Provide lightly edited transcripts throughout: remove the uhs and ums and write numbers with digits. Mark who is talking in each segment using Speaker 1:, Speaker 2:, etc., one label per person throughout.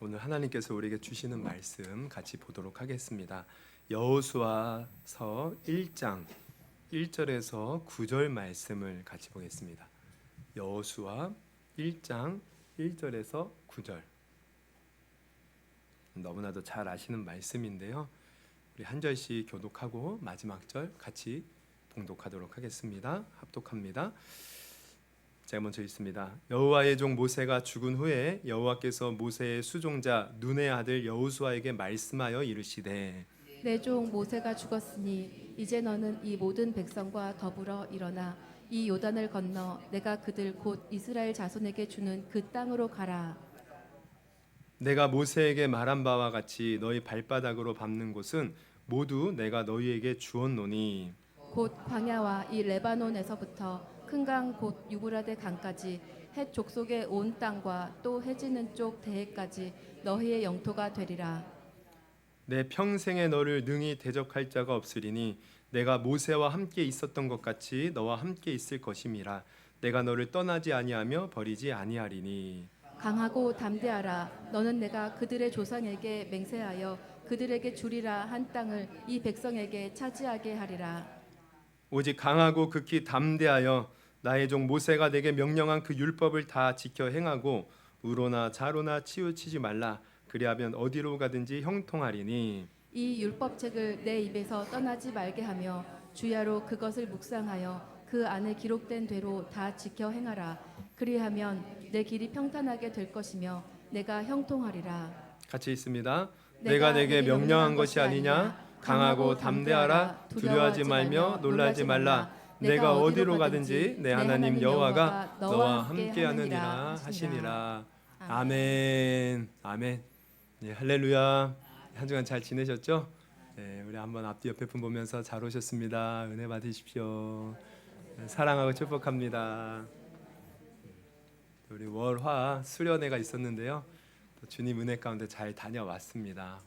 Speaker 1: 오늘 하나님께서 우리에게 주시는 말씀 같이 보도록 하겠습니다. 여호수아서 1장 1절에서 9절 말씀을 같이 보겠습니다. 여호수아 1장 1절에서 9절. 너무나도 잘 아시는 말씀인데요. 우리 한 절씩 교독하고 마지막 절 같이 봉독하도록 하겠습니다. 합독합니다. 제가 먼저 읽습니다. 여호와의 종 모세가 죽은 후에 여호와께서 모세의 수종자 눈의 아들 여호수아에게 말씀하여 이르시되
Speaker 2: 내 종 모세가 죽었으니 이제 너는 이 모든 백성과 더불어 일어나 이 요단을 건너 내가 그들 곧 이스라엘 자손에게 주는 그 땅으로 가라.
Speaker 1: 내가 모세에게 말한 바와 같이 너희 발바닥으로 밟는 곳은 모두 내가 너희에게 주었노니
Speaker 2: 곧 광야와 이 레바논에서부터 큰 강 곧 유브라데 강까지 헷 족속의 온 땅과 또 해지는 쪽 대해까지 너희의 영토가 되리라.
Speaker 1: 내 평생에 너를 능히 대적할 자가 없으리니 내가 모세와 함께 있었던 것 같이 너와 함께 있을 것임이라. 내가 너를 떠나지 아니하며 버리지 아니하리니
Speaker 2: 강하고 담대하라. 너는 내가 그들의 조상에게 맹세하여 그들에게 주리라 한 땅을 이 백성에게 차지하게 하리라.
Speaker 1: 오직 강하고 극히 담대하여 나의 종 모세가 내게 명령한 그 율법을 다 지켜 행하고 우로나 좌로나 치우치지 말라. 그리하면 어디로 가든지 형통하리니
Speaker 2: 이 율법책을 내 입에서 떠나지 말게 하며 주야로 그것을 묵상하여 그 안에 기록된 대로 다 지켜 행하라. 그리하면 내 길이 평탄하게 될 것이며 내가 형통하리라.
Speaker 1: 같이 있습니다. 내가 내게 명령한 것이 아니냐. 강하고 담대하라. 두려워하지 말며 놀라지 말라. 내가 어디로 가든지 내 하나님 여호와가 너와 함께하느니라 하시니라. 아멘. 아멘. 할렐루야. 한 주간 잘 지내셨죠? 우리 한번 앞뒤 옆에 분 보면서 잘 오셨습니다. 은혜 받으십시오. 사랑하고 축복합니다. 우리 월화 수련회가 있었는데요. 또 주님 은혜 가운데 잘 다녀왔습니다.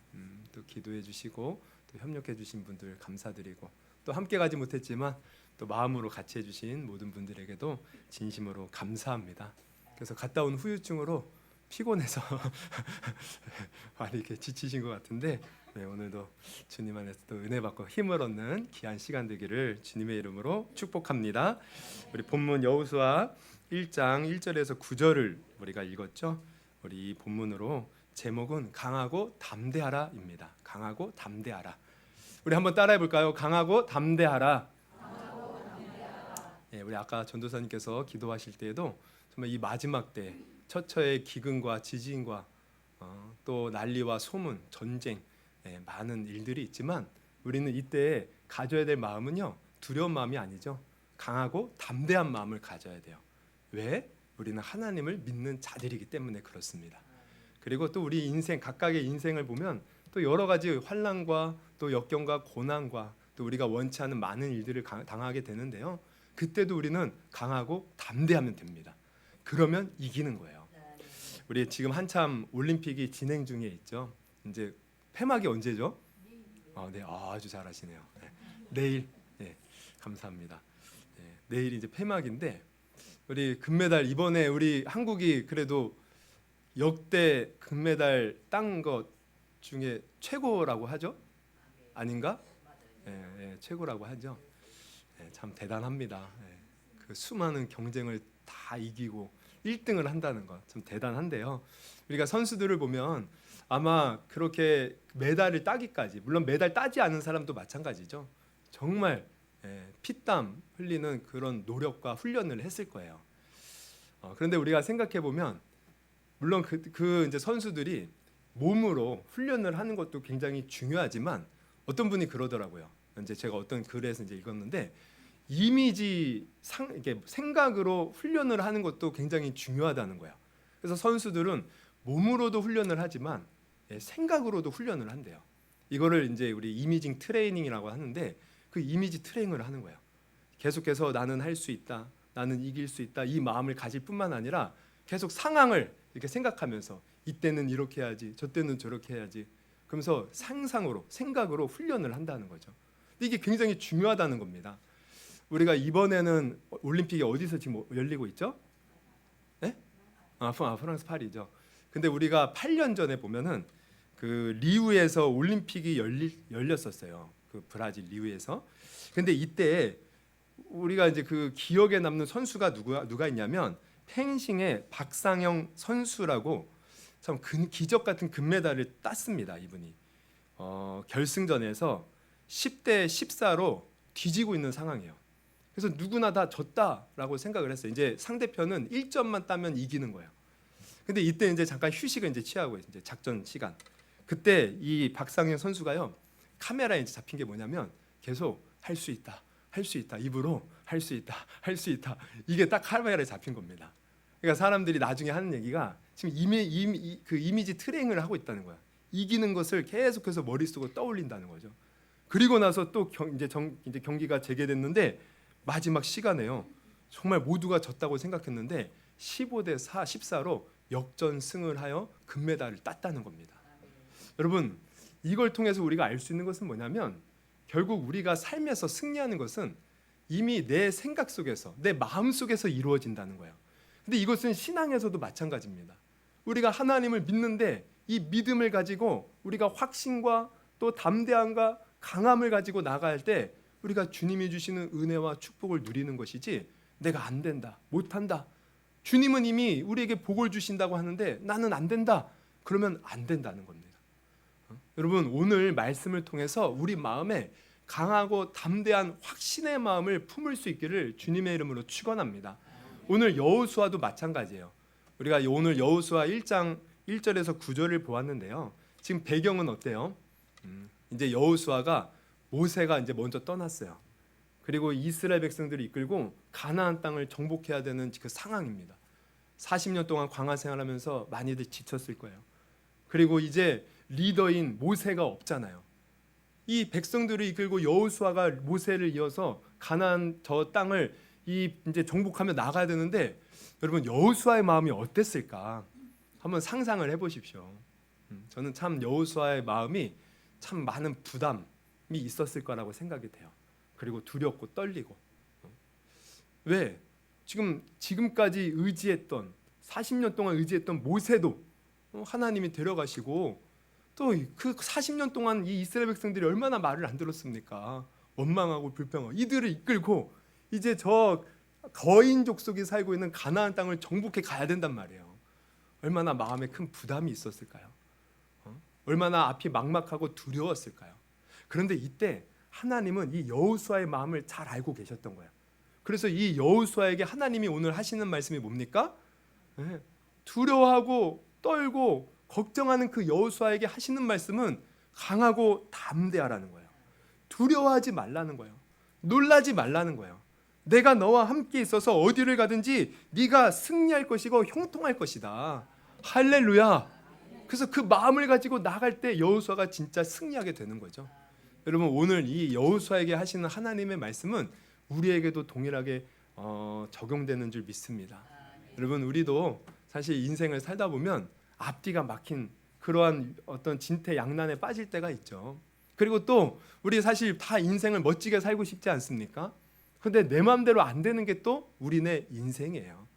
Speaker 1: 또 기도해 주시고 또 협력해 주신 분들 감사드리고 또 함께 가지 못했지만 또 마음으로 같이 해주신 모든 분들에게도 진심으로 감사합니다. 그래서 갔다 온 후유증으로 피곤해서 많이 이렇게 지치신 것 같은데 오늘도 주님 안에서 또 은혜 받고 힘을 얻는 귀한 시간 되기를 주님의 이름으로 축복합니다. 우리 본문 여호수아 1장 1절에서 9절을 우리가 읽었죠. 우리 이 본문으로 제목은 강하고 담대하라입니다. 강하고 담대하라. 우리 한번 따라해 볼까요? 강하고 담대하라. 우리 아까 전도사님께서 기도하실 때에도 정말 이 마지막 때 처처의 기근과 지진과 또 난리와 소문, 전쟁, 많은 일들이 있지만 우리는 이때 가져야 될 마음은요, 두려운 마음이 아니죠. 강하고 담대한 마음을 가져야 돼요. 왜? 우리는 하나님을 믿는 자들이기 때문에 그렇습니다. 그리고 또 우리 인생, 각각의 인생을 보면 또 여러 가지 환난과 또 역경과 고난과 또 우리가 원치 않은 많은 일들을 당하게 되는데요. 그때도 우리는 강하고 담대하면 됩니다. 그러면 이기는 거예요. 우리 지금 한참 올림픽이 진행 중에 있죠. 이제 폐막이 언제죠? 네, 아주 잘하시네요. 내일, 감사합니다. 내일이 이제 폐막인데 우리 금메달 이번에 우리 한국이 그래도 역대 금메달 딴 것 중에 최고라고 하죠? 아닌가? 최고라고 하죠. 참 대단합니다. 그 수많은 경쟁을 다 이기고 1등을 한다는 것 참 대단한데요. 우리가 선수들을 보면 아마 그렇게 메달을 따기까지, 물론 메달 따지 않은 사람도 마찬가지죠. 정말 피땀 흘리는 그런 노력과 훈련을 했을 거예요. 그런데 우리가 생각해 보면 물론 그 이제 선수들이 몸으로 훈련을 하는 것도 굉장히 중요하지만 어떤 분이 그러더라고요. 이제 제가 어떤 글에서 이제 읽었는데 이미지 이렇게 생각으로 훈련을 하는 것도 굉장히 중요하다는 거예요. 그래서 선수들은 몸으로도 훈련을 하지만 생각으로도 훈련을 한대요. 이거를 이제 우리 이미징 트레이닝이라고 하는데 그 이미지 트레이닝을 하는 거예요. 계속해서 나는 할 수 있다, 나는 이길 수 있다 이 마음을 가질 뿐만 아니라 계속 상황을 이렇게 생각하면서 이때는 이렇게 해야지, 저 때는 저렇게 해야지. 그러면서 상상으로, 생각으로 훈련을 한다는 거죠. 이게 굉장히 중요하다는 겁니다. 우리가 이번에는 올림픽이 어디서 지금 열리고 있죠? 네? 프랑스 파리죠. 근데 우리가 8년 전에 보면은 그 리우에서 올림픽이 열렸었어요. 그 브라질 리우에서. 근데 이때 우리가 이제 그 기억에 남는 선수가 누가 있냐면 펜싱의 박상영 선수라고 참 기적 같은 금메달을 땄습니다. 이분이 결승전에서 10대 14로 뒤지고 있는 상황이에요. 그래서 누구나 다 졌다라고 생각을 했어요. 이제 상대편은 1점만 따면 이기는 거예요. 근데 이때 이제 잠깐 휴식을 이제 취하고 이제 작전 시간. 그때 이 박상현 선수가요 카메라에 이제 잡힌 게 뭐냐면 계속 할 수 있다, 할 수 있다 입으로 할 수 있다, 할 수 있다 이게 딱 카메라에 잡힌 겁니다. 그러니까 사람들이 나중에 하는 얘기가 지금 그 이미지 트레이닝을 하고 있다는 거야. 이기는 것을 계속해서 머릿속으로 떠올린다는 거죠. 그리고 나서 또 이제 경기가 재개됐는데 마지막 시간에요. 정말 모두가 졌다고 생각했는데 15대 14로 역전승을 하여 금메달을 땄다는 겁니다. 여러분, 이걸 통해서 우리가 알 수 있는 것은 뭐냐면 결국 우리가 삶에서 승리하는 것은 이미 내 생각 속에서, 내 마음 속에서 이루어진다는 거예요. 근데 이것은 신앙에서도 마찬가지입니다. 우리가 하나님을 믿는데 이 믿음을 가지고 우리가 확신과 또 담대함과 강함을 가지고 나갈 때 우리가 주님이 주시는 은혜와 축복을 누리는 것이지 내가 안 된다, 못한다. 주님은 이미 우리에게 복을 주신다고 하는데 나는 안 된다. 그러면 안 된다는 겁니다. 여러분, 오늘 말씀을 통해서 우리 마음에 강하고 담대한 확신의 마음을 품을 수 있기를 주님의 이름으로 축원합니다. 오늘 여호수아도 마찬가지예요. 우리가 오늘 여호수아 1장 1절에서 9절을 보았는데요. 지금 배경은 어때요? 이제 여호수아가 모세가 이제 먼저 떠났어요. 그리고 이스라엘 백성들을 이끌고 가나안 땅을 정복해야 되는 그 상황입니다. 40년 동안 광야 생활하면서 많이들 지쳤을 거예요. 그리고 이제 리더인 모세가 없잖아요. 이 백성들을 이끌고 여호수아가 모세를 이어서 가나안 저 땅을 이제 정복하며 나가야 되는데 여러분 여호수아의 마음이 어땠을까? 한번 상상을 해보십시오. 저는 참 여호수아의 마음이 참 많은 부담이 있었을 거라고 생각이 돼요. 그리고 두렵고 떨리고. 왜? 지금까지 의지했던 40년 동안 의지했던 모세도 하나님이 데려가시고 또 그 40년 동안 이 이스라엘 백성들이 얼마나 말을 안 들었습니까? 원망하고 불평하고 이들을 이끌고 이제 저 거인 족속이 살고 있는 가나안 땅을 정복해 가야 된단 말이에요. 얼마나 마음에 큰 부담이 있었을까요? 얼마나 앞이 막막하고 두려웠을까요? 그런데 이때 하나님은 이 여호수아의 마음을 잘 알고 계셨던 거예요. 그래서 이 여호수아에게 하나님이 오늘 하시는 말씀이 뭡니까? 두려워하고 떨고 걱정하는 그 여호수아에게 하시는 말씀은 강하고 담대하라는 거예요. 두려워하지 말라는 거예요. 놀라지 말라는 거예요. 내가 너와 함께 있어서 어디를 가든지 네가 승리할 것이고 형통할 것이다. 할렐루야. 그래서 그 마음을 가지고 나갈 때 여호수아가 진짜 승리하게 되는 거죠. 여러분, 오늘 이 여호수아에게 하시는 하나님의 말씀은 우리에게도 동일하게 적용되는 줄 믿습니다. 여러분, 우리도 사실 인생을 살다 보면 앞뒤가 막힌 그러한 어떤 진퇴양난에 빠질 때가 있죠. 그리고 또 우리 사실 다 인생을 멋지게 살고 싶지 않습니까? 근데 내 마음대로 안 되는 게 또 우리네 인생이에요.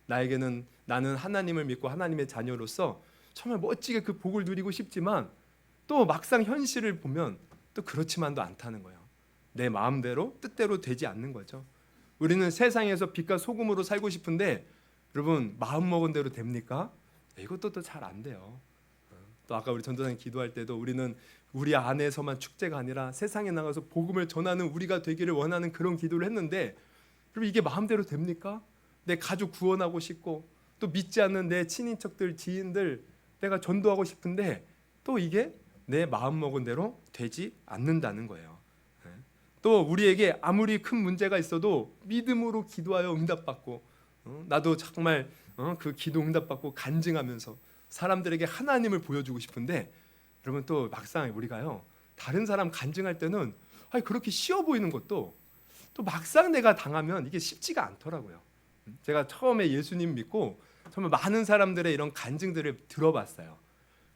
Speaker 1: 나는 하나님을 믿고 하나님의 자녀로서 정말 멋지게 그 복을 누리고 싶지만 또 막상 현실을 보면 또 그렇지만도 않다는 거예요. 내 마음대로 뜻대로 되지 않는 거죠. 우리는 세상에서 빛과 소금으로 살고 싶은데 여러분 마음 먹은 대로 됩니까? 이것도 또 잘 안 돼요. 또 아까 우리 전도사님 기도할 때도 우리는 우리 안에서만 축제가 아니라 세상에 나가서 복음을 전하는 우리가 되기를 원하는 그런 기도를 했는데 그럼 이게 마음대로 됩니까? 내 가족 구원하고 싶고 또 믿지 않는 내 친인척들, 지인들 내가 전도하고 싶은데 또 이게 내 마음 먹은 대로 되지 않는다는 거예요. 또 우리에게 아무리 큰 문제가 있어도 믿음으로 기도하여 응답받고 나도 정말 그 기도 응답받고 간증하면서 사람들에게 하나님을 보여주고 싶은데 여러분 또 막상 우리가요 다른 사람 간증할 때는 그렇게 쉬워 보이는 것도 또 막상 내가 당하면 이게 쉽지가 않더라고요. 제가 처음에 예수님 믿고 정말 많은 사람들의 이런 간증들을 들어봤어요.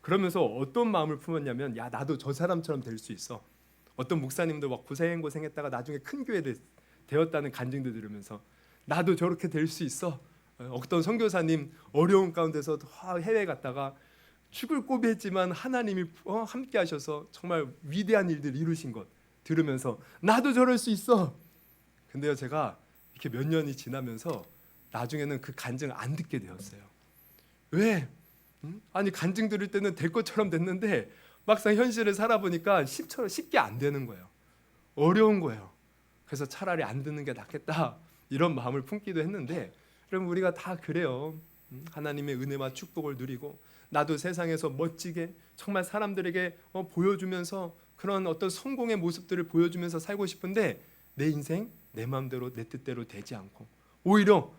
Speaker 1: 그러면서 어떤 마음을 품었냐면 야 나도 저 사람처럼 될 수 있어. 어떤 목사님도 막 고생했다가 나중에 큰 교회 되었다는 간증도 들으면서 나도 저렇게 될 수 있어. 어떤 선교사님 어려운 가운데서 해외 갔다가 죽을 고비했지만 하나님이 함께 하셔서 정말 위대한 일들 이루신 것 들으면서 나도 저럴 수 있어. 근데요, 제가 이렇게 몇 년이 지나면서 나중에는 그 간증을 안 듣게 되었어요. 왜? 아니, 간증 들을 때는 될 것처럼 됐는데 막상 현실을 살아보니까 쉽게 안 되는 거예요. 어려운 거예요. 그래서 차라리 안 듣는 게 낫겠다 이런 마음을 품기도 했는데, 여러분, 우리가 다 그래요. 하나님의 은혜와 축복을 누리고 나도 세상에서 멋지게 정말 사람들에게 보여주면서 그런 어떤 성공의 모습들을 보여주면서 살고 싶은데 내 인생 내 마음대로 내 뜻대로 되지 않고 오히려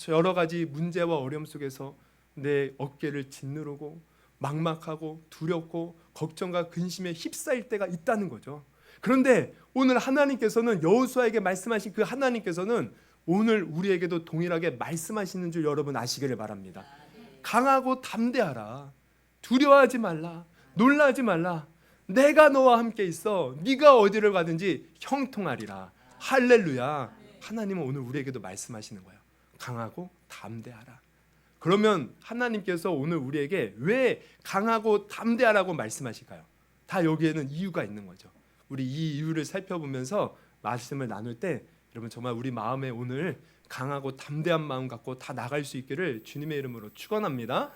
Speaker 1: 여러 가지 문제와 어려움 속에서 내 어깨를 짓누르고 막막하고 두렵고 걱정과 근심에 휩싸일 때가 있다는 거죠. 그런데 오늘 하나님께서는, 여호수아에게 말씀하신 그 하나님께서는 오늘 우리에게도 동일하게 말씀하시는 줄 여러분 아시기를 바랍니다. 강하고 담대하라. 두려워하지 말라. 놀라지 말라. 내가 너와 함께 있어. 네가 어디를 가든지 형통하리라. 할렐루야. 하나님은 오늘 우리에게도 말씀하시는 거예요. 강하고 담대하라. 그러면 하나님께서 오늘 우리에게 왜 강하고 담대하라고 말씀하실까요? 다 여기에는 이유가 있는 거죠. 우리 이 이유를 살펴보면서 말씀을 나눌 때 여러분 정말 우리 마음에 오늘 강하고 담대한 마음 갖고 다 나갈 수 있기를 주님의 이름으로 축원합니다.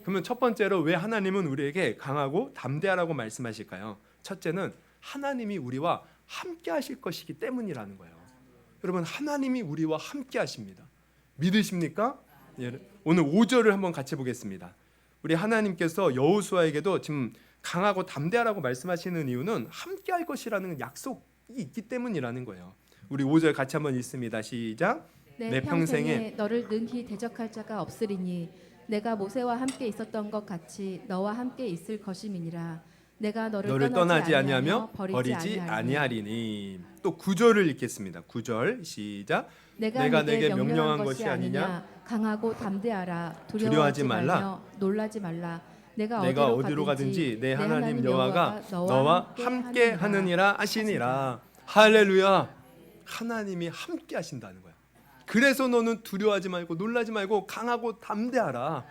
Speaker 1: 그러면 첫 번째로 왜 하나님은 우리에게 강하고 담대하라고 말씀하실까요? 첫째는 하나님이 우리와 함께 하실 것이기 때문이라는 거예요. 여러분, 하나님이 우리와 함께 하십니다. 믿으십니까? 오늘 5절을 한번 같이 보겠습니다. 우리 하나님께서 여호수아에게도 지금 강하고 담대하라고 말씀하시는 이유는 함께 할 것이라는 약속이 있기 때문이라는 거예요. 우리 5절 같이 한번 읽습니다. 시작.
Speaker 2: 내 평생에 너를 능히 대적할 자가 없으리니 내가 모세와 함께 있었던 것 같이 너와 함께 있을 것임이니라. 내가 너를 떠나지 아니하며 버리지 아니하리니.
Speaker 1: 또 9절을 읽겠습니다. 9절 시작.
Speaker 2: 내가 내게 명령한 것이 아니냐. 강하고 담대하라. 두려워하지 말라. 놀라지 말라. 내가
Speaker 1: 어디로 가든지 내 하나님 여호와가 너와 함께 하느니라 하시니라. 할렐루야. 하나님이 함께 하신다는 거야. 그래서 너는 두려워하지 말고 놀라지 말고 강하고 담대하라.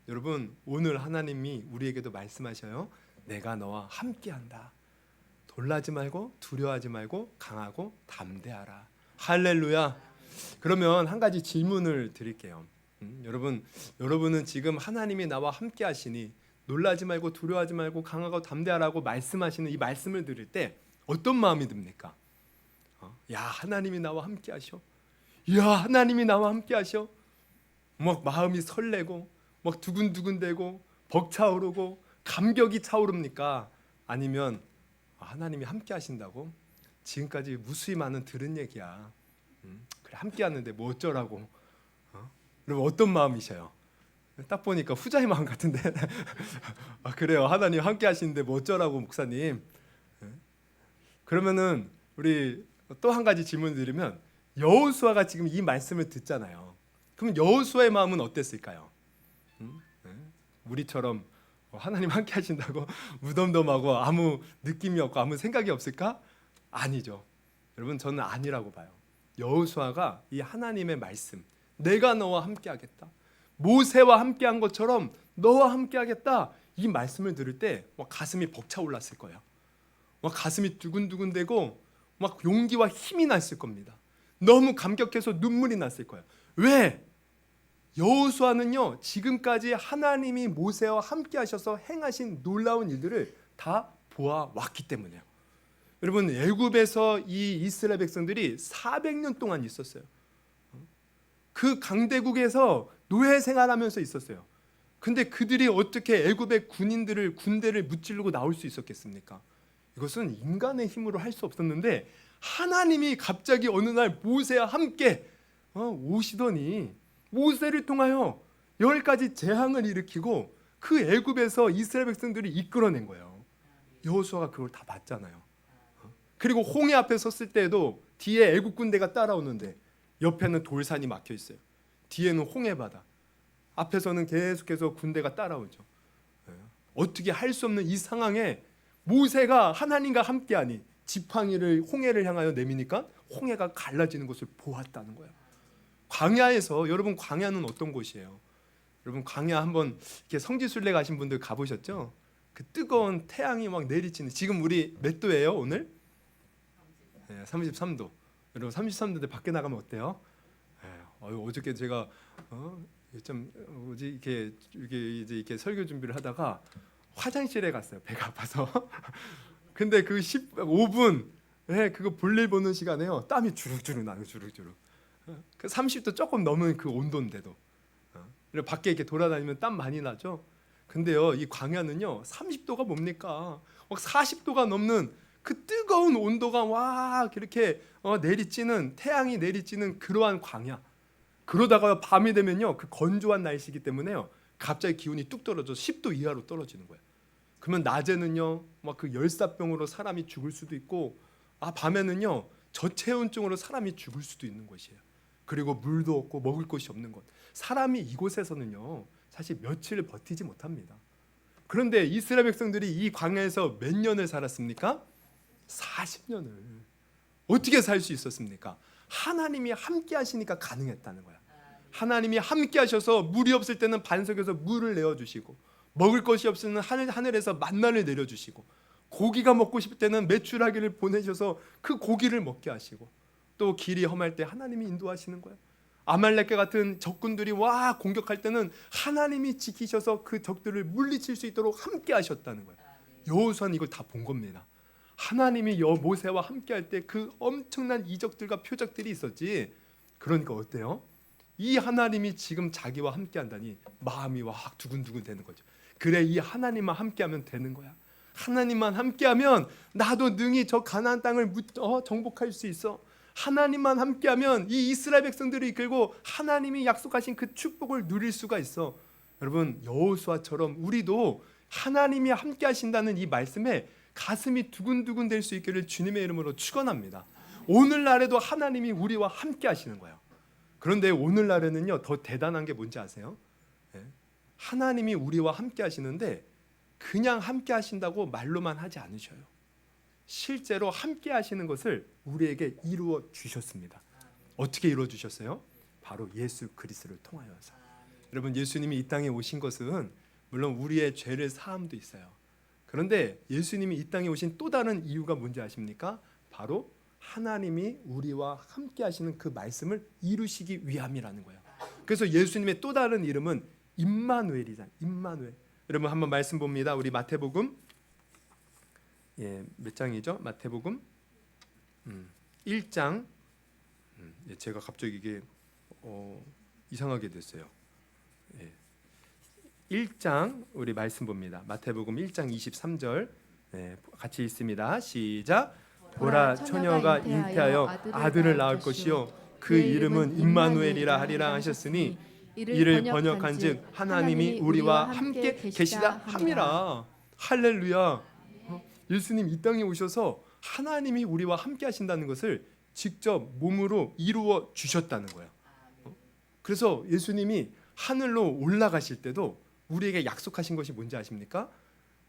Speaker 1: 여러분, 오늘 하나님이 우리에게도 말씀하셔요. 내가 너와 함께한다. 놀라지 말고 두려워하지 말고 강하고 담대하라. 할렐루야. 그러면 한 가지 질문을 드릴게요. 여러분은 지금 하나님이 나와 함께 하시니 놀라지 말고 두려워하지 말고 강하고 담대하라고 말씀하시는 이 말씀을 들을 때 어떤 마음이 듭니까? 야, 하나님이 나와 함께 하셔. 야, 하나님이 나와 함께 하셔. 막 마음이 설레고 막 두근두근대고 벅차오르고 감격이 차오릅니까? 아니면 하나님이 함께 하신다고? 지금까지 무수히 많은 들은 얘기야. 그래, 함께 하는데 뭐 어쩌라고? 여러분, 어떤 마음이셔요? 딱 보니까 후자의 마음 같은데. 그래요, 하나님 함께 하시는데 뭐 어쩌라고, 목사님? 그러면은 우리 또 한 가지 질문 드리면, 여호수아가 지금 이 말씀을 듣잖아요. 그럼 여호수아의 마음은 어땠을까요? 우리처럼 하나님 함께 하신다고 무덤덤하고 아무 느낌이 없고 아무 생각이 없을까? 아니죠. 여러분, 저는 아니라고 봐요. 여호수아가 이 하나님의 말씀, 내가 너와 함께 하겠다, 모세와 함께 한 것처럼 너와 함께 하겠다, 이 말씀을 들을 때 가슴이 벅차올랐을 거예요. 가슴이 두근두근대고 막 용기와 힘이 났을 겁니다. 너무 감격해서 눈물이 났을 거예요. 왜? 여호수아는요, 지금까지 하나님이 모세와 함께 하셔서 행하신 놀라운 일들을 다 보아왔기 때문에요. 여러분, 애굽에서 이 이스라엘 백성들이 400년 동안 있었어요. 그 강대국에서 노예 생활하면서 있었어요. 근데 그들이 어떻게 애굽의 군대를 무찌르고 나올 수 있었겠습니까? 이것은 인간의 힘으로 할 수 없었는데 하나님이 갑자기 어느 날 모세와 함께 오시더니 모세를 통하여 10가지 재앙을 일으키고 그 애굽에서 이스라엘 백성들이 이끌어낸 거예요. 여호수아가 그걸 다 봤잖아요. 그리고 홍해 앞에 섰을 때에도 뒤에 애굽 군대가 따라오는데 옆에는 돌산이 막혀 있어요. 뒤에는 홍해 바다, 앞에서는 계속해서 군대가 따라오죠. 어떻게 할 수 없는 이 상황에 모세가 하나님과 함께하니 지팡이를 홍해를 향하여 내미니까 홍해가 갈라지는 것을 보았다는 거예요. 광야에서 여러분 광야는 어떤 곳이에요? 여러분 광야 한번 이렇게 성지순례 가신 분들 가보셨죠? 그 뜨거운 태양이 막 내리치는 지금 우리 몇 도예요 오늘? 네, 33도. 여러분 33도인데 밖에 나가면 어때요? 어저께 제가 좀 뭐지 이렇게 설교 준비를 하다가 화장실에 갔어요. 배가 아파서. 근데 그 15분 그거 볼일 보는 시간에요. 땀이 주룩주룩 나요. 주룩주룩. 그 30도 조금 넘은 그 온도인데도 그리고 밖에 이렇게 돌아다니면 땀 많이 나죠. 근데요 이 광야는요 30도가 뭡니까? 막 40도가 넘는 그 뜨거운 온도가 와 이렇게 내리치는 태양이 내리치는 그러한 광야. 그러다가 밤이 되면요 그 건조한 날씨이기 때문에요 갑자기 기온이 뚝 떨어져 10도 이하로 떨어지는 거예요. 그러면 낮에는요 막 그 열사병으로 사람이 죽을 수도 있고 밤에는요 저체온증으로 사람이 죽을 수도 있는 것이에요. 그리고 물도 없고 먹을 것이 없는 것. 사람이 이곳에서는요 사실 며칠 버티지 못합니다. 그런데 이스라엘 백성들이 이 광야에서 몇 년을 살았습니까? 40년을. 어떻게 살 수 있었습니까? 하나님이 함께 하시니까 가능했다는 거야. 하나님이 함께 하셔서 물이 없을 때는 반석에서 물을 내어주시고 먹을 것이 없으면 하늘에서 만나를 내려주시고 고기가 먹고 싶을 때는 메추라기를 보내셔서 그 고기를 먹게 하시고 또 길이 험할 때 하나님이 인도하시는 거예요. 아말렉과 같은 적군들이 와 공격할 때는 하나님이 지키셔서 그 적들을 물리칠 수 있도록 함께 하셨다는 거예요. 여호수아는 이걸 다 본 겁니다. 하나님이 모세와 함께 할 때 그 엄청난 이적들과 표적들이 있었지. 그러니까 어때요? 이 하나님이 지금 자기와 함께 한다니 마음이 확 두근두근 되는 거죠. 그래 이 하나님만 함께하면 되는 거야. 하나님만 함께하면 나도 능히 저 가나안 땅을 정복할 수 있어. 하나님만 함께하면 이 이스라엘 백성들을 이끌고 하나님이 약속하신 그 축복을 누릴 수가 있어. 여러분 여호수아처럼 우리도 하나님이 함께 하신다는 이 말씀에 가슴이 두근두근 될 수 있기를 주님의 이름으로 축원합니다. 오늘날에도 하나님이 우리와 함께 하시는 거예요. 그런데 오늘날에는요 더 대단한 게 뭔지 아세요? 하나님이 우리와 함께 하시는데 그냥 함께 하신다고 말로만 하지 않으셔요. 실제로 함께 하시는 것을 우리에게 이루어 주셨습니다. 어떻게 이루어 주셨어요? 바로 예수 그리스도를 통하여서. 여러분 예수님이 이 땅에 오신 것은 물론 우리의 죄를 사함도 있어요. 그런데 예수님이 이 땅에 오신 또 다른 이유가 뭔지 아십니까? 바로 하나님이 우리와 함께 하시는 그 말씀을 이루시기 위함이라는 거예요. 그래서 예수님의 또 다른 이름은 임마누엘이잖아요. 임마누엘. 여러분 한번 말씀 봅니다. 우리 마태복음 몇 장이죠? 마태복음 1장. 제가 갑자기 이게 이상하게 됐어요. 1장 우리 말씀 봅니다. 마태복음 1장 23절 같이 읽습니다. 시작. 보라 처녀가 잉태하여 아들을 낳을 것이요 그 이름은 임마누엘이라 하리라 하셨으니 이를 번역한즉 하나님이 우리와 함께 계시다 함이라. 할렐루야. 예수님 이 땅에 오셔서 하나님이 우리와 함께 하신다는 것을 직접 몸으로 이루어 주셨다는 거예요. 그래서 예수님이 하늘로 올라가실 때도 우리에게 약속하신 것이 뭔지 아십니까?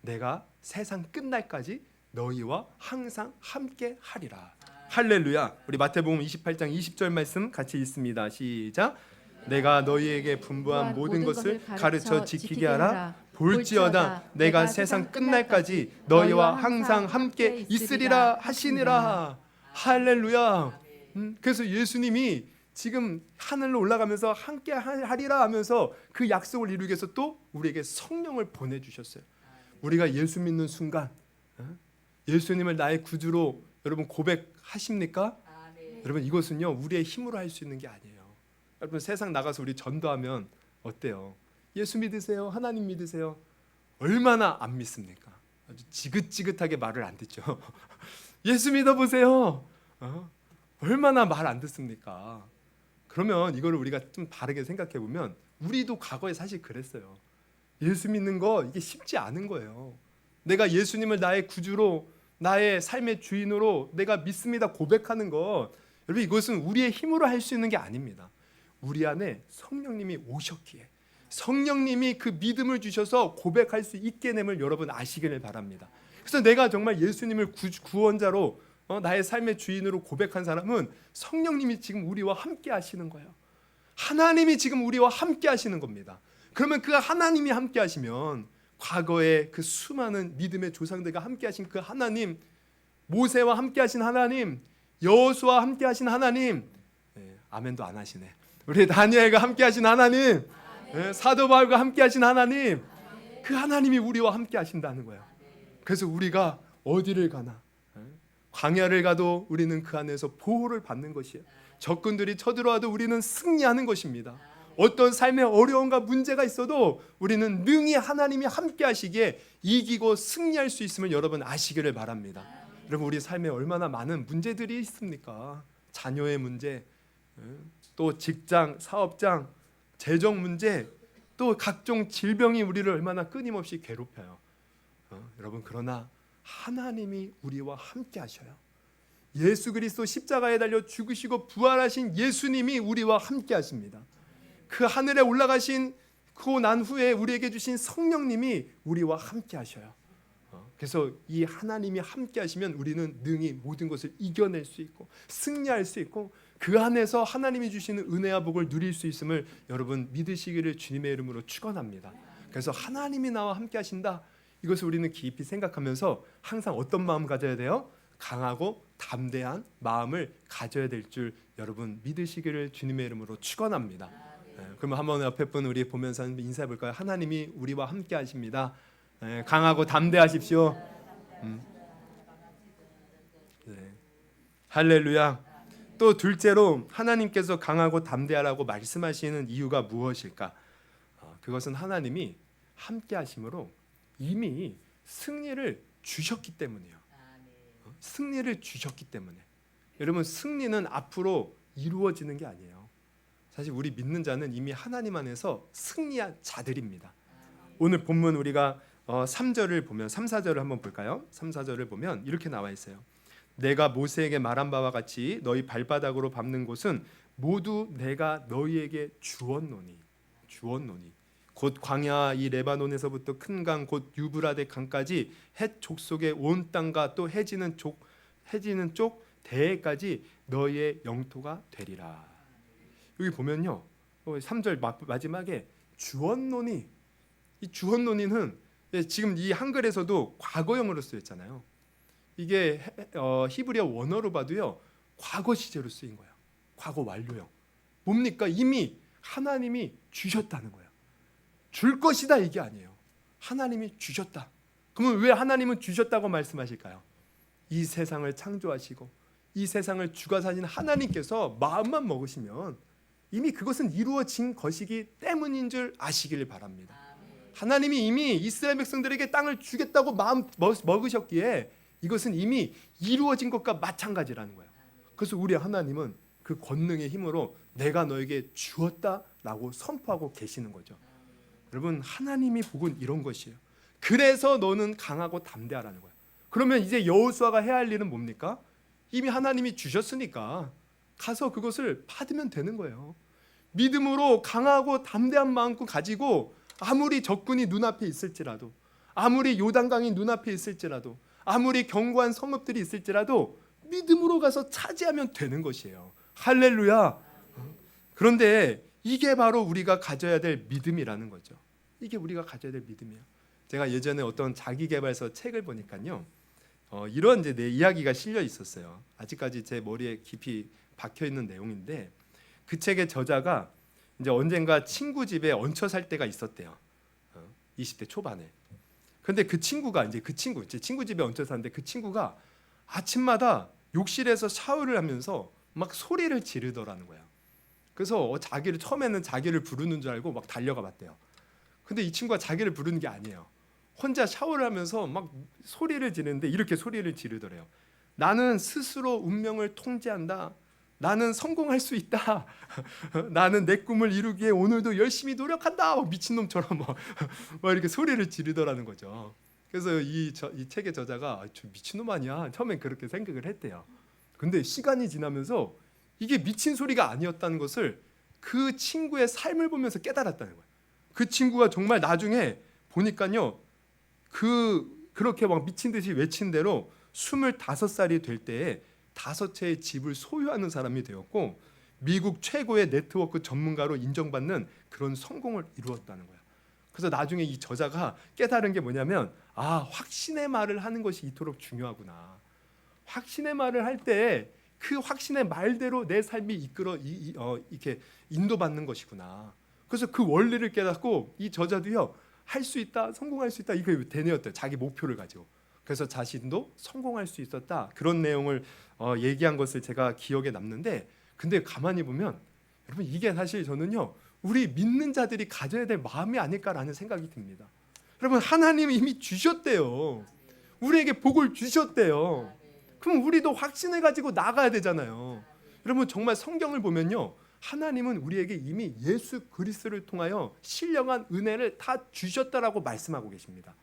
Speaker 1: 내가 세상 끝날까지 너희와 항상 함께 하리라. 할렐루야. 우리 마태복음 28장 20절 말씀 같이 읽습니다. 시작. 내가 너희에게 분부한 모든 것을 가르쳐 지키게 하라. 볼지어다 내가 세상 끝날까지 너희와 항상 함께 있으리라 하시니라. 할렐루야. 그래서 예수님이 지금 하늘로 올라가면서 함께 하리라 하면서 그 약속을 이루기 위해서 또 우리에게 성령을 보내주셨어요. 우리가 예수 믿는 순간 예수님을 나의 구주로 여러분 고백하십니까? 여러분 이것은요 우리의 힘으로 할 수 있는 게 아니에요. 여러분 세상 나가서 우리 전도하면 어때요? 예수 믿으세요? 하나님 믿으세요? 얼마나 안 믿습니까? 아주 지긋지긋하게 말을 안 듣죠. 예수 믿어보세요. 얼마나 말 안 듣습니까? 그러면 이걸 우리가 좀 다르게 생각해 보면 우리도 과거에 사실 그랬어요. 예수 믿는 거 이게 쉽지 않은 거예요. 내가 예수님을 나의 구주로 나의 삶의 주인으로 내가 믿습니다 고백하는 것, 여러분 이것은 우리의 힘으로 할 수 있는 게 아닙니다. 우리 안에 성령님이 오셨기에 성령님이 그 믿음을 주셔서 고백할 수 있게 됨을 여러분 아시기를 바랍니다. 그래서 내가 정말 예수님을 구원자로 나의 삶의 주인으로 고백한 사람은 성령님이 지금 우리와 함께 하시는 거예요. 하나님이 지금 우리와 함께 하시는 겁니다. 그러면 그 하나님이 함께 하시면 과거에 그 수많은 믿음의 조상들과 함께 하신 그 하나님, 모세와 함께 하신 하나님, 여호수아와 함께 하신 하나님, 아멘도 안 하시네. 우리 다니엘과 함께 하신 하나님, 사도 바울과 함께 하신 하나님, 그 하나님이 우리와 함께 하신다는 거예요. 그래서 우리가 어디를 가나, 광야를 가도 우리는 그 안에서 보호를 받는 것이에요. 적군들이 쳐들어와도 우리는 승리하는 것입니다. 어떤 삶의 어려움과 문제가 있어도 우리는 능히 하나님이 함께 하시기에 이기고 승리할 수 있음을 여러분 아시기를 바랍니다. 여러분, 우리 삶에 얼마나 많은 문제들이 있습니까? 자녀의 문제, 또 직장, 사업장, 재정 문제, 또 각종 질병이 우리를 얼마나 끊임없이 괴롭혀요. 여러분, 그러나 하나님이 우리와 함께 하셔요. 예수 그리스도 십자가에 달려 죽으시고 부활하신 예수님이 우리와 함께 하십니다. 그 하늘에 올라가신 그 난 후에 우리에게 주신 성령님이 우리와 함께 하셔요. 그래서 이 하나님이 함께 하시면 우리는 능히 모든 것을 이겨낼 수 있고 승리할 수 있고 그 안에서 하나님이 주시는 은혜와 복을 누릴 수 있음을 여러분 믿으시기를 주님의 이름으로 축원합니다. 그래서 하나님이 나와 함께 하신다, 이것을 우리는 깊이 생각하면서 항상 어떤 마음 가져야 돼요? 강하고 담대한 마음을 가져야 될 줄 여러분 믿으시기를 주님의 이름으로 축원합니다. 그러면 한번 옆에 분 우리 보면서 인사해 볼까요? 하나님이 우리와 함께 하십니다. 강하고 담대하십시오. 네. 할렐루야. 또 둘째로 하나님께서 강하고 담대하라고 말씀하시는 이유가 무엇일까? 그것은 하나님이 함께 하심으로 이미 승리를 주셨기 때문이에요. 승리를 주셨기 때문에. 여러분, 승리는 앞으로 이루어지는 게 아니에요. 사실 우리 믿는 자는 이미 하나님 안에서 승리한 자들입니다. 오늘 본문 우리가 3절을 보면 3, 4절을 한번 볼까요? 3, 4절을 보면 이렇게 나와 있어요. 내가 모세에게 말한 바와 같이 너희 발바닥으로 밟는 곳은 모두 내가 너희에게 주었노니 곧 광야 이 레바논에서부터 큰 강 곧 유브라데 강까지 헷 족속의 온 땅과 또 해지는 쪽 대해까지 너희의 영토가 되리라. 여기 보면요, 3절 마지막에 주었노니, 이 주었노니는 지금 이 한글에서도 과거형으로 쓰였잖아요. 이게 히브리어 원어로 봐도요 과거 시제로 쓰인 거예요. 과거 완료형. 뭡니까? 이미 하나님이 주셨다는 거예요. 줄 것이다 이게 아니에요. 하나님이 주셨다. 그러면 왜 하나님은 주셨다고 말씀하실까요? 이 세상을 창조하시고 이 세상을 주가 사신 하나님께서 마음만 먹으시면 이미 그것은 이루어진 것이기 때문인 줄 아시기를 바랍니다. 하나님이 이미 이스라엘 백성들에게 땅을 주겠다고 마음 먹으셨기에 이것은 이미 이루어진 것과 마찬가지라는 거예요. 그래서 우리 하나님은 그 권능의 힘으로 내가 너에게 주었다라고 선포하고 계시는 거죠. 여러분, 하나님이 복은 이런 것이에요. 그래서 너는 강하고 담대하라는 거예요. 그러면 이제 여호수아가 해야 할 일은 뭡니까? 이미 하나님이 주셨으니까 가서 그것을 받으면 되는 거예요. 믿음으로 강하고 담대한 마음을 가지고 아무리 적군이 눈앞에 있을지라도, 아무리 요단강이 눈앞에 있을지라도, 아무리 견고한 성읍들이 있을지라도 믿음으로 가서 차지하면 되는 것이에요. 할렐루야. 그런데 이게 바로 우리가 가져야 될 믿음이라는 거죠. 이게 우리가 가져야 될 믿음이에요. 제가 예전에 어떤 자기개발서 책을 보니까요, 이런 이제 내 이야기가 실려 있었어요. 아직까지 제 머리에 깊이 박혀 있는 내용인데, 그 책의 저자가 이제 언젠가 친구 집에 얹혀 살 때가 있었대요. 20대 초반에. 근데 그 친구가 이제 친구 집에 얹혀 사는데 그 친구가 아침마다 욕실에서 샤워를 하면서 막 소리를 지르더라는 거야. 그래서 처음에는 자기를 부르는 줄 알고 막 달려가 봤대요. 근데 이 친구가 자기를 부르는 게 아니에요. 혼자 샤워를 하면서 막 소리를 지르는데 이렇게 소리를 지르더래요. 나는 스스로 운명을 통제한다. 나는 성공할 수 있다. 나는 내 꿈을 이루기에 오늘도 열심히 노력한다. 막 미친놈처럼 막 이렇게 소리를 지르더라는 거죠. 그래서 이 책의 저자가 저 미친놈 아니야. 처음엔 그렇게 생각을 했대요. 근데 시간이 지나면서 이게 미친 소리가 아니었다는 것을 그 친구의 삶을 보면서 깨달았다는 거예요. 그 친구가 정말 나중에 보니까요, 그렇게 막 미친 듯이 외친 대로 25살이 될 때에 5채의 집을 소유하는 사람이 되었고, 미국 최고의 네트워크 전문가로 인정받는 그런 성공을 이루었다는 거야. 그래서 나중에 이 저자가 깨달은 게 뭐냐면 확신의 말을 하는 것이 이토록 중요하구나. 확신의 말을 할 때 그 확신의 말대로 내 삶이 이렇게 인도받는 것이구나. 그래서 그 원리를 깨닫고 이 저자도요, 할 수 있다, 성공할 수 있다, 이거 되뇌었대요. 자기 목표를 가지고. 그래서 자신도 성공할 수 있었다, 그런 내용을 얘기한 것을 제가 기억에 남는데, 근데 가만히 보면 여러분, 이게 사실 저는요, 우리 믿는 자들이 가져야 될 마음이 아닐까라는 생각이 듭니다. 여러분, 하나님이 이미 주셨대요. 우리에게 복을 주셨대요. 그럼 우리도 확신을 가지고 나가야 되잖아요. 여러분, 정말 성경을 보면요, 하나님은 우리에게 이미 예수 그리스도를 통하여 신령한 은혜를 다 주셨다라고 말씀하고 계십니다.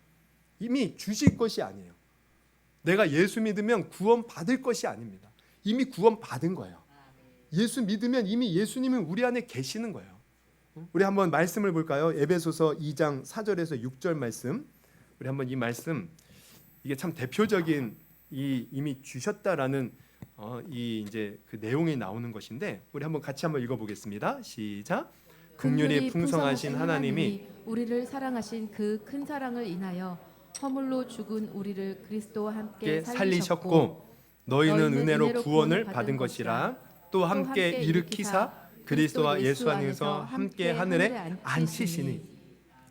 Speaker 1: 이미 주실 것이 아니에요. 내가 예수 믿으면 구원 받을 것이 아닙니다. 이미 구원 받은 거예요. 예수 믿으면 이미 예수님은 우리 안에 계시는 거예요. 우리 한번 말씀을 볼까요? 에베소서 2장 4절에서 6절 말씀. 우리 한번 이 말씀, 이게 참 대표적인 이미 주셨다라는 이 이제 그 내용이 나오는 것인데, 우리 한번 같이 한번 읽어보겠습니다. 시작. 긍휼이 풍성하신 하나님이
Speaker 2: 우리를 사랑하신 그 큰 사랑을 인하여 허물로 죽은 우리를 그리스도와 함께
Speaker 1: 살리셨고 너희는 은혜로 구원을 받은 것이라. 또 함께 일으키사 그리스도와 예수 안에서 함께 하늘에 앉히시니.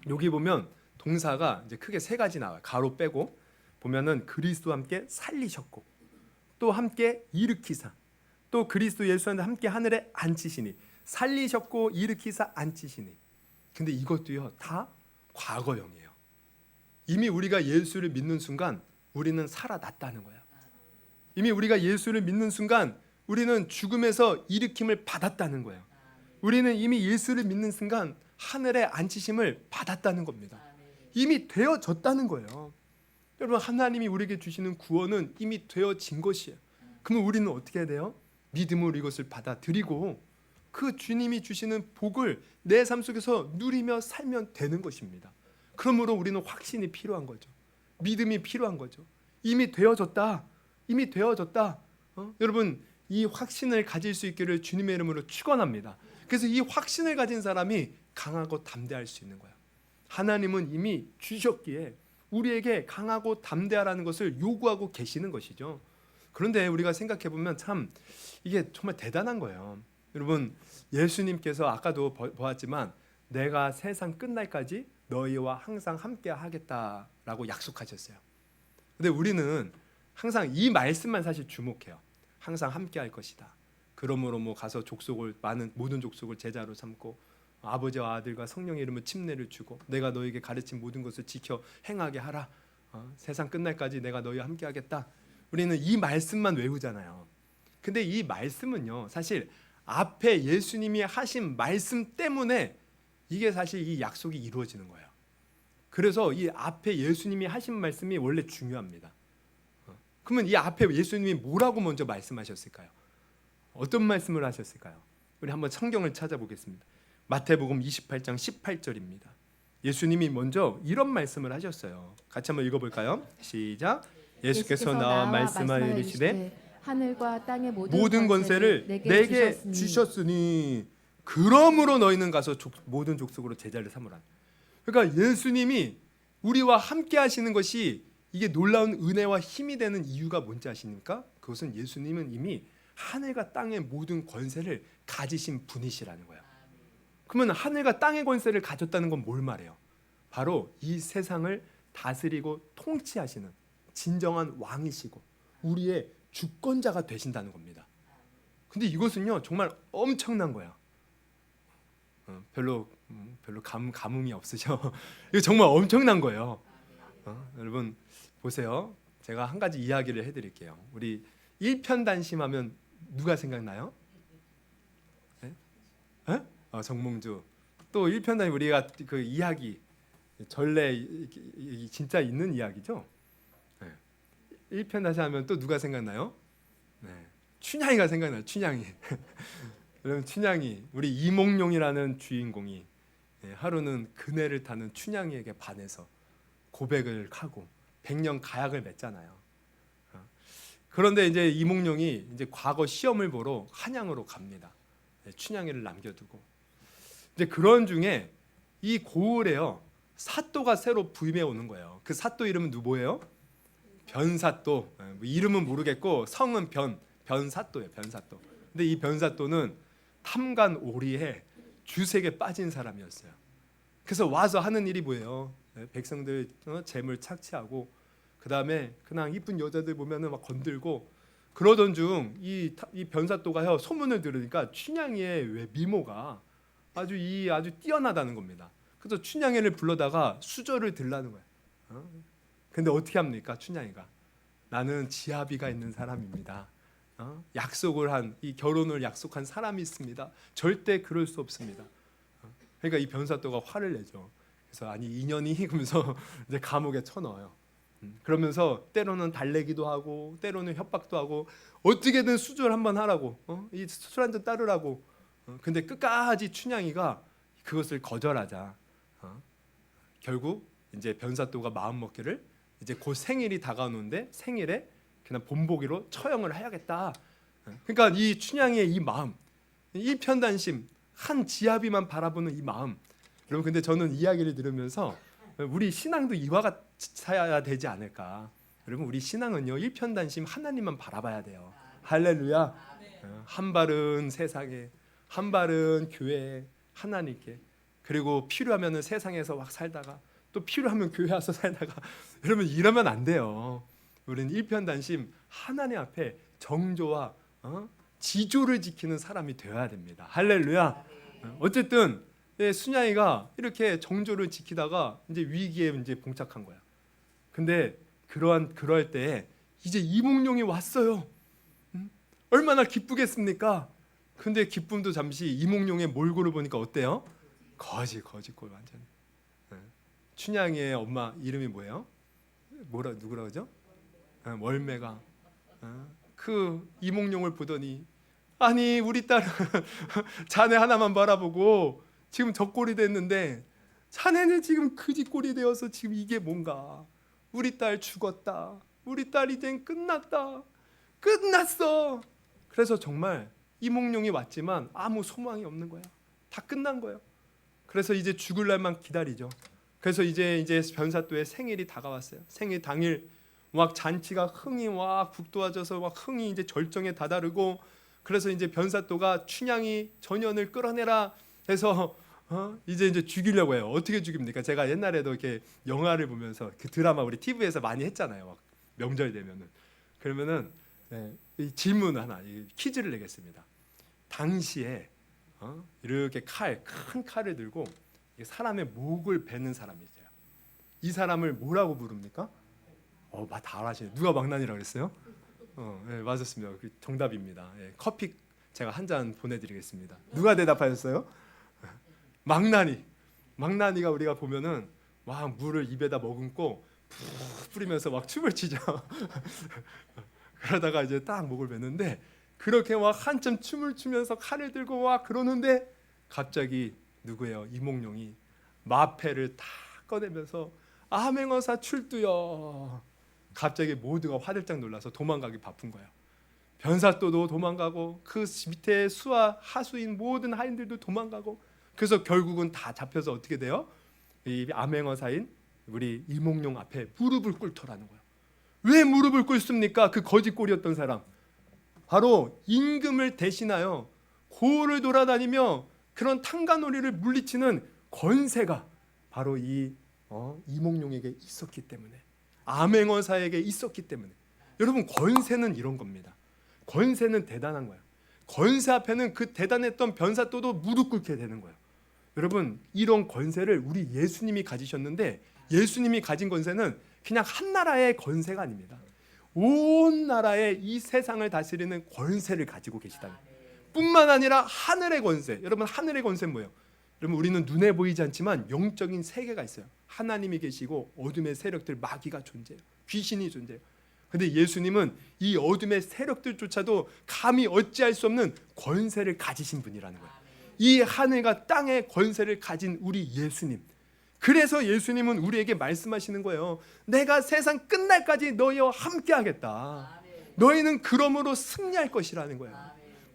Speaker 1: 여기 보면 동사가 이제 크게 세 가지 나와요. 가로 빼고 보면은 그리스도와 함께 살리셨고, 또 함께 일으키사, 또 그리스도 예수 안에 함께 하늘에 앉히시니. 살리셨고 일으키사 앉히시니. 근데 이것도요, 다 과거형이에요. 이미 우리가 예수를 믿는 순간 우리는 살아났다는 거야. 이미 우리가 예수를 믿는 순간 우리는 죽음에서 일으킴을 받았다는 거예요. 우리는 이미 예수를 믿는 순간 하늘에 앉히심을 받았다는 겁니다. 이미 되어졌다는 거예요. 여러분, 하나님이 우리에게 주시는 구원은 이미 되어진 것이에요. 그러면 우리는 어떻게 해야 돼요? 믿음으로 이것을 받아들이고 그 주님이 주시는 복을 내 삶 속에서 누리며 살면 되는 것입니다. 그러므로 우리는 확신이 필요한 거죠. 믿음이 필요한 거죠. 이미 되어졌다. 이미 되어졌다. 여러분, 이 확신을 가질 수 있기를 주님의 이름으로 축원합니다. 그래서 이 확신을 가진 사람이 강하고 담대할 수 있는 거예요. 하나님은 이미 주셨기에 우리에게 강하고 담대하라는 것을 요구하고 계시는 것이죠. 그런데 우리가 생각해 보면 참 이게 정말 대단한 거예요. 여러분, 예수님께서 아까도 보았지만 내가 세상 끝날까지 너희와 항상 함께 하겠다라고 약속하셨어요. 근데 우리는 항상 이 말씀만 사실 주목해요. 항상 함께 할 것이다. 그러므로 뭐 가서 모든 족속을 제자로 삼고 아버지와 아들과 성령의 이름으로 침례를 주고 내가 너에게 가르친 모든 것을 지켜 행하게 하라. 세상 끝날까지 내가 너희와 함께 하겠다. 우리는 이 말씀만 외우잖아요. 근데 이 말씀은요, 사실 앞에 예수님이 하신 말씀 때문에 이게 사실 이 약속이 이루어지는 거예요. 그래서 이 앞에 예수님이 하신 말씀이 원래 중요합니다. 그러면 이 앞에 예수님이 뭐라고 먼저 말씀하셨을까요? 어떤 말씀을 하셨을까요? 우리 한번 성경을 찾아보겠습니다. 마태복음 28장 18절입니다. 예수님이 먼저 이런 말씀을 하셨어요. 같이 한번 읽어볼까요? 시작. 예수께서 나와 말씀하여 이르시되
Speaker 2: 하늘과 땅의
Speaker 1: 모든 권세를 내게 주셨으니 그러므로 너희는 가서 모든 족속으로 제자를 삼으라. 그러니까 예수님이 우리와 함께 하시는 것이 이게 놀라운 은혜와 힘이 되는 이유가 뭔지 아십니까? 그것은 예수님은 이미 하늘과 땅의 모든 권세를 가지신 분이시라는 거예요. 그러면 하늘과 땅의 권세를 가졌다는 건 뭘 말해요? 바로 이 세상을 다스리고 통치하시는 진정한 왕이시고 우리의 주권자가 되신다는 겁니다. 근데 이것은요, 정말 엄청난 거야. 별로 감흥이 없으셔. 이거 정말 엄청난 거예요. 여러분 보세요. 제가 한 가지 이야기를 해드릴게요. 우리 일편단심하면 누가 생각나요? 네? 정몽주. 또 일편단심, 우리가 그 이야기 전래 진짜 있는 이야기죠. 네. 일편단심하면 또 누가 생각나요? 네. 춘향이가 생각나요. 춘향이. 여러분, 춘향이, 우리 이몽룡이라는 주인공이 하루는 그네를 타는 춘향이에게 반해서 고백을 하고 100년 가약을 맺잖아요. 그런데 이제 이몽룡이 이제 과거 시험을 보러 한양으로 갑니다. 춘향이를 남겨두고. 이제 그런 중에 이 고을에요 사또가 새로 부임해 오는 거예요. 그 사또 이름은 누구예요? 변사또. 뭐 이름은 모르겠고 성은 변사또예요. 변사또. 근데 이 변사또는 탐관 오리에 주색에 빠진 사람이었어요. 그래서 와서 하는 일이 뭐예요? 백성들 재물 착취하고 그 다음에 그냥 이쁜 여자들 보면은 막 건들고 그러던 중 이 변사또가요 소문을 들으니까 춘향이의 왜 미모가 아주 뛰어나다는 겁니다. 그래서 춘향이를 불러다가 수저를 들라는 거예요. 근데 어떻게 합니까? 춘향이가 나는 지아비가 있는 사람입니다. 약속을 한 이 결혼을 약속한 사람이 있습니다. 절대 그럴 수 없습니다. 그러니까 이 변사또가 화를 내죠. 그래서 아니 인연이 그러면서 이제 감옥에 쳐넣어요. 그러면서 때로는 달래기도 하고 때로는 협박도 하고 어떻게든 수주를 한번 하라고 이 술 한잔 따르라고. 근데 끝까지 춘향이가 그것을 거절하자 결국 이제 변사또가 마음 먹기를 이제 곧 생일이 다가오는데 생일에 그냥 본보기로 처형을 해야겠다. 그러니까 이 춘향이의 이 마음, 일편단심, 한 지아비만 바라보는 이 마음. 여러분 근데 저는 이야기를 들으면서 우리 신앙도 이와 같아야 되지 않을까. 여러분 우리 신앙은요 일편단심 하나님만 바라봐야 돼요. 할렐루야. 한 발은 세상에, 한 발은 교회에, 하나님께. 그리고 필요하면은 세상에서 막 살다가 또 필요하면 교회 와서 살다가 여러분 이러면 안 돼요. 우리는 일편단심 하나님 앞에 정조와 지조를 지키는 사람이 되어야 됩니다. 할렐루야. 어쨌든 순양이가 이렇게 정조를 지키다가 이제 위기에 이제 봉착한 거야. 근데 그럴 때 이제 이몽룡이 왔어요. 얼마나 기쁘겠습니까? 근데 기쁨도 잠시 이몽룡의 몰골을 보니까 어때요? 거지꼴 완전. 춘향이의 엄마 이름이 뭐예요? 누구라 그러죠? 월매가. 그 이몽룡을 보더니 아니 우리 딸은 자네 하나만 바라보고 지금 저 꼴이 됐는데 자네는 지금 그지 꼴이 되어서 지금 이게 뭔가. 우리 딸 죽었다. 우리 딸 이젠 끝났어. 그래서 정말 이몽룡이 왔지만 아무 소망이 없는 거야. 다 끝난 거예요. 그래서 이제 죽을 날만 기다리죠. 그래서 이제 변사또의 생일이 다가왔어요. 생일 당일 막 잔치가 흥이 막 북돋아져서 막 흥이 이제 절정에 다다르고 그래서 이제 변사또가 춘향이 전연을 끌어내라 해서 이제 죽이려고 해요. 어떻게 죽입니까? 제가 옛날에도 이렇게 영화를 보면서 그 드라마 우리 TV에서 많이 했잖아요. 막 명절 되면은 그러면은 이 질문 하나, 이 퀴즈를 내겠습니다. 당시에 이렇게 큰 칼을 들고 사람의 목을 베는 사람이 있어요. 이 사람을 뭐라고 부릅니까? 다 알아시네. 누가 망나니라고 그랬어요? 네, 맞았습니다. 정답입니다. 커피 제가 한 잔 보내드리겠습니다. 누가 대답하셨어요? 망나니가 우리가 보면은 막 물을 입에다 머금고 푹 뿌리면서 막 춤을 추죠. 그러다가 이제 딱 목을 베는데 그렇게 막 한참 춤을 추면서 칼을 들고 막 그러는데 갑자기 누구예요? 이몽룡이 마패를 다 꺼내면서 암행어사 출두여. 갑자기 모두가 화들짝 놀라서 도망가기 바쁜 거예요. 변사또도 도망가고 그 밑에 수하 하수인 모든 하인들도 도망가고 그래서 결국은 다 잡혀서 어떻게 돼요? 이 암행어사인 우리 이몽룡 앞에 무릎을 꿇더라는 거예요. 왜 무릎을 꿇습니까? 그 거짓골이었던 사람 바로 임금을 대신하여 고을을 돌아다니며 그런 탕간오리를 물리치는 권세가 바로 이 이몽룡에게 있었기 때문에 암행어사에게 있었기 때문에 여러분 권세는 이런 겁니다. 권세는 대단한 거예요. 권세 앞에는 그 대단했던 변사또도 무릎 꿇게 되는 거예요. 여러분 이런 권세를 우리 예수님이 가지셨는데 예수님이 가진 권세는 그냥 한 나라의 권세가 아닙니다. 온 나라의 이 세상을 다스리는 권세를 가지고 계시다는 뿐만 아니라 하늘의 권세. 여러분 하늘의 권세는 뭐예요? 여러분 우리는 눈에 보이지 않지만 영적인 세계가 있어요. 하나님이 계시고 어둠의 세력들 마귀가 존재해요. 귀신이 존재해요. 근데 예수님은 이 어둠의 세력들조차도 감히 어찌할 수 없는 권세를 가지신 분이라는 거예요. 이 하늘과 땅의 권세를 가진 우리 예수님. 그래서 예수님은 우리에게 말씀하시는 거예요. 내가 세상 끝날까지 너희와 함께 하겠다. 너희는 그러므로 승리할 것이라는 거예요.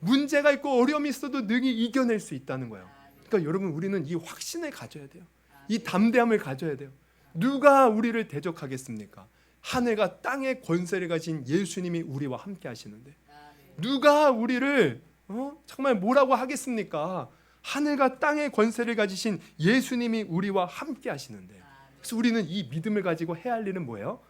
Speaker 1: 문제가 있고 어려움이 있어도 능히 이겨낼 수 있다는 거예요. 그러니까 여러분, 우리는 이 확신을 가져야 돼요. 이 담대함을 가져야 돼요. 누가 우리를 대적하겠습니까? 하늘과 땅의 권세를 가진 예수님이 우리와 함께 하시는데 누가 우리를 정말 뭐라고 하겠습니까? 하늘과 땅의 권세를 가지신 예수님이 우리와 함께 하시는데, 그래서 우리는 이 믿음을 가지고 해야 할 일은 뭐예요?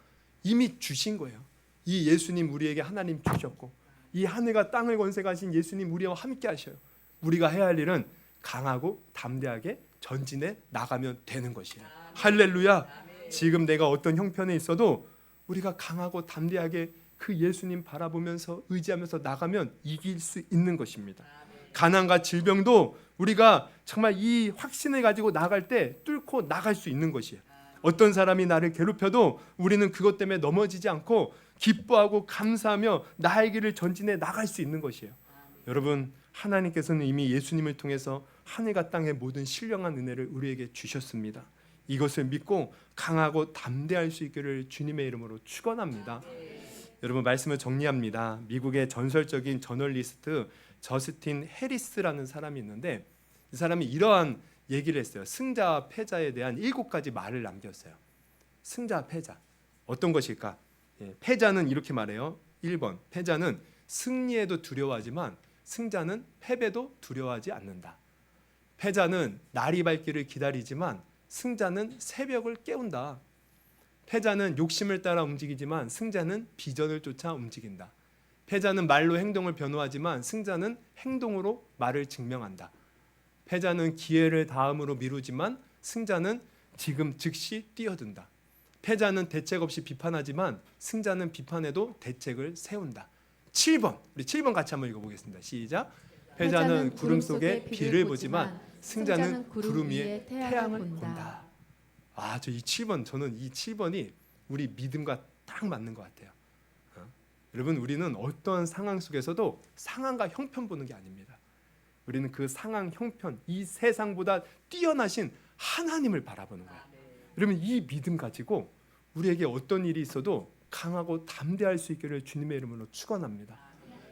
Speaker 1: 이미 주신 거예요. 이 예수님 우리에게 하나님 주셨고, 이 하늘과 땅을 권세 가진 예수님 우리와 함께 하셔요. 우리가 해야 할 일은 강하고 담대하게 전진해 나가면 되는 것이에요. 할렐루야. 지금 내가 어떤 형편에 있어도 우리가 강하고 담대하게 그 예수님 바라보면서 의지하면서 나가면 이길 수 있는 것입니다. 가난과 질병도 우리가 정말 이 확신을 가지고 나갈 때 뚫고 나갈 수 있는 것이에요. 어떤 사람이 나를 괴롭혀도 우리는 그것 때문에 넘어지지 않고 기뻐하고 감사하며 나의 길을 전진해 나갈 수 있는 것이에요. 여러분, 하나님께서는 이미 예수님을 통해서 하늘과 땅의 모든 신령한 은혜를 우리에게 주셨습니다. 이것을 믿고 강하고 담대할 수 있기를 주님의 이름으로 축원합니다. 여러분, 말씀을 정리합니다. 미국의 전설적인 저널리스트 저스틴 해리스라는 사람이 있는데, 이 사람이 이러한 얘기를 했어요. 승자와 패자에 대한 7가지 말을 남겼어요. 승자, 패자. 어떤 것일까? 패자는 이렇게 말해요. 1번, 패자는 승리에도 두려워하지만 승자는 패배도 두려워하지 않는다. 패자는 날이 밝기를 기다리지만 승자는 새벽을 깨운다. 패자는 욕심을 따라 움직이지만 승자는 비전을 쫓아 움직인다. 패자는 말로 행동을 변호하지만 승자는 행동으로 말을 증명한다. 패자는 기회를 다음으로 미루지만 승자는 지금 즉시 뛰어든다. 패자는 대책 없이 비판하지만 승자는 비판에도 대책을 세운다. 7번, 우리 7번 같이 한번 읽어보겠습니다. 시작. 패자는 구름 속에 비를 보지만 승자는 구름 위에 태양을 본다. 저 이 7번, 저는 이 7번이 우리 믿음과 딱 맞는 것 같아요. 여러분, 우리는 어떤 상황 속에서도 상황과 형편 보는 게 아닙니다. 우리는 그 상황, 형편, 이 세상보다 뛰어나신 하나님을 바라보는 거예요. 여러분, 이 믿음 가지고 우리에게 어떤 일이 있어도 강하고 담대할 수 있기를 주님의 이름으로 축원합니다.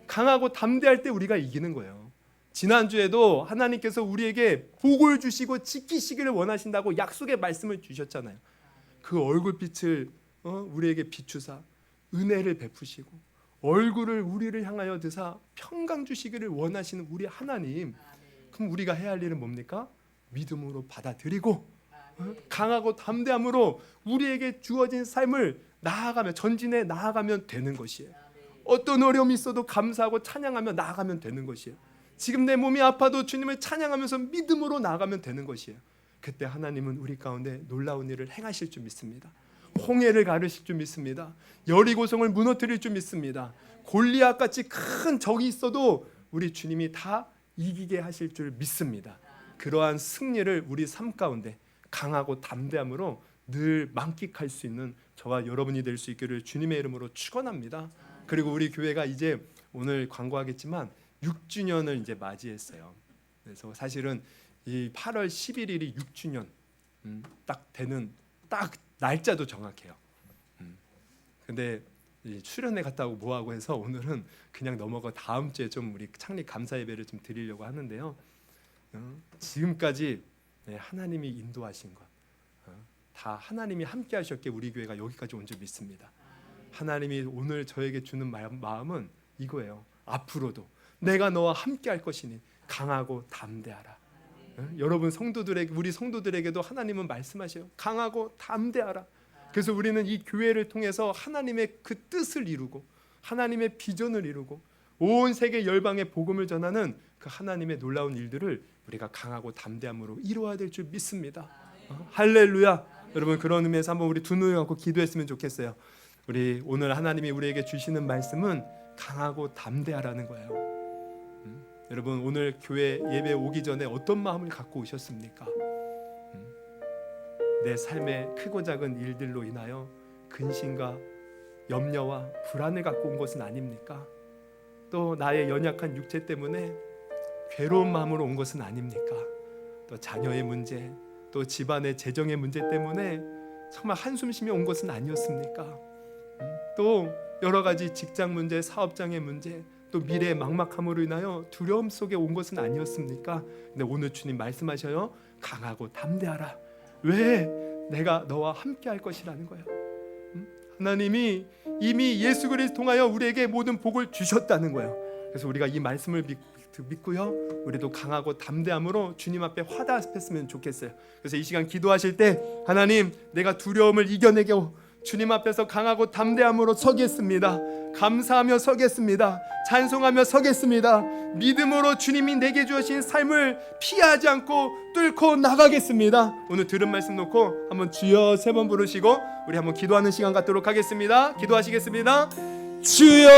Speaker 1: 강하고 담대할 때 우리가 이기는 거예요. 지난주에도 하나님께서 우리에게 복을 주시고 지키시기를 원하신다고 약속의 말씀을 주셨잖아요. 그 얼굴빛을 우리에게 비추사 은혜를 베푸시고 얼굴을 우리를 향하여 드사 평강 주시기를 원하시는 우리 하나님. 그럼 우리가 해야 할 일은 뭡니까? 믿음으로 받아들이고 강하고 담대함으로 우리에게 주어진 삶을 나아가며 전진해 나아가면 되는 것이에요. 어떤 어려움이 있어도 감사하고 찬양하며 나아가면 되는 것이에요. 지금 내 몸이 아파도 주님을 찬양하면서 믿음으로 나아가면 되는 것이에요. 그때 하나님은 우리 가운데 놀라운 일을 행하실 줄 믿습니다. 홍해를 가르실 줄 믿습니다. 여리고성을 무너뜨릴 줄 믿습니다. 골리앗같이 큰 적이 있어도 우리 주님이 다 이기게 하실 줄 믿습니다. 그러한 승리를 우리 삶 가운데 강하고 담대함으로 늘 만끽할 수 있는 저와 여러분이 될 수 있기를 주님의 이름으로 축원합니다. 그리고 우리 교회가 이제 오늘 광고하겠지만 6주년을 이제 맞이했어요. 그래서 사실은 이 8월 11일이 6주년 딱 되는 딱 날짜도 정확해요. 근데 수련회 갔다 오고 뭐하고 해서 오늘은 그냥 넘어가 다음 주에 좀 우리 창립 감사 예배를 좀 드리려고 하는데요. 지금까지 하나님이 인도하신 것, 다 하나님이 함께 하셨기에 우리 교회가 여기까지 온 줄 믿습니다. 하나님이 오늘 저에게 주는 마음은 이거예요. 앞으로도 내가 너와 함께 할 것이니 강하고 담대하라. 여러분 성도들에게, 우리 성도들에게도 하나님은 말씀하셔요. 강하고 담대하라. 그래서 우리는 이 교회를 통해서 하나님의 그 뜻을 이루고 하나님의 비전을 이루고 온 세계 열방에 복음을 전하는 그 하나님의 놀라운 일들을 우리가 강하고 담대함으로 이루어야 될 줄 믿습니다. 할렐루야. 여러분, 그런 의미에서 한번 우리 두 눈을 감고 기도했으면 좋겠어요. 우리 오늘 하나님이 우리에게 주시는 말씀은 강하고 담대하라는 거예요. 여러분, 오늘 교회 예배 오기 전에 어떤 마음을 갖고 오셨습니까? 내 삶의 크고 작은 일들로 인하여 근심과 염려와 불안을 갖고 온 것은 아닙니까? 또 나의 연약한 육체 때문에 괴로운 마음으로 온 것은 아닙니까? 또 자녀의 문제, 또 집안의 재정의 문제 때문에 정말 한숨 쉬며 온 것은 아니었습니까? 또 여러 가지 직장 문제, 사업장의 문제, 또 미래의 막막함으로 인하여 두려움 속에 온 것은 아니었습니까? 근데 오늘 주님 말씀하셔요. 강하고 담대하라. 왜? 내가 너와 함께 할 것이라는 거예요. 하나님이 이미 예수 그리스도 통하여 우리에게 모든 복을 주셨다는 거예요. 그래서 우리가 이 말씀을 믿고요, 우리도 강하고 담대함으로 주님 앞에 화답했으면 좋겠어요. 그래서 이 시간 기도하실 때 하나님, 내가 두려움을 이겨내게 주님 앞에서 강하고 담대함으로 서겠습니다. 감사하며 서겠습니다. 찬송하며 서겠습니다. 믿음으로 주님이 내게 주신 삶을 피하지 않고 뚫고 나가겠습니다. 오늘 들은 말씀 놓고 한번 주여 3번 부르시고 우리 한번 기도하는 시간 갖도록 하겠습니다. 기도하시겠습니다. 주여.